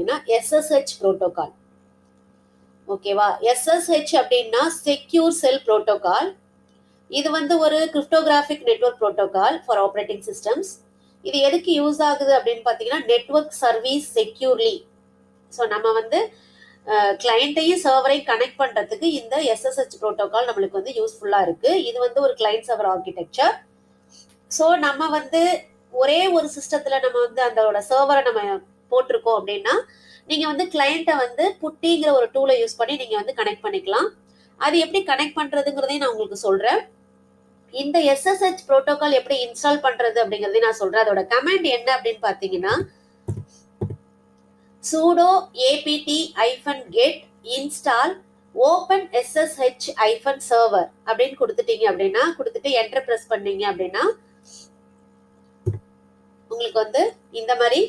பாத்தீங்கன்னா SSH protocol. ஓகேவா? SSH அப்படின்னா செக்யூர் செல் புரோட்டோகால். இது வந்து ஒரு cryptographic network protocol for operating systems. இது எதுக்கு யூஸ் ஆகுது அப்படின்னு பார்த்தீங்கன்னா நெட்வொர்க் சர்வீஸ் செக்யூர்லி. ஸோ நம்ம வந்து கிளைண்ட்டையும் சர்வரையும் கனெக்ட் பண்ணுறதுக்கு இந்த SSH புரோட்டோகால் நம்மளுக்கு வந்து யூஸ்ஃபுல்லாக இருக்கு. இது வந்து ஒரு கிளைண்ட் சர்வர் ஆர்கிடெக்சர். ஸோ நம்ம வந்து ஒரே ஒரு சிஸ்டத்தில் நம்ம வந்து அதோட சர்வரை நம்ம போட்டிருக்கோம் அப்படின்னா நீங்கள் வந்து கிளைண்ட்டை வந்து புட்டிங்கிற ஒரு டூலை யூஸ் பண்ணி நீங்கள் வந்து கனெக்ட் பண்ணிக்கலாம். அது எப்படி கனெக்ட் பண்ணுறதுங்கிறதையும் நான் உங்களுக்கு சொல்கிறேன். இந்த SSH புரோட்டோகால் எப்படி இன்ஸ்டால் பண்றது அப்படிங்கறதையும் நான் சொல்றேன். அதோட கமாண்ட் என்ன அப்படின்னு பாத்தீங்கன்னா sudo apt-get install open ssh-server அப்படின்னு கொடுத்துட்டீங்க அப்படின்னா, கொடுத்துட்டு என்டர் பிரஸ் பண்ணீங்க அப்படின்னா உங்களுக்கு வந்து இந்த மாதிரி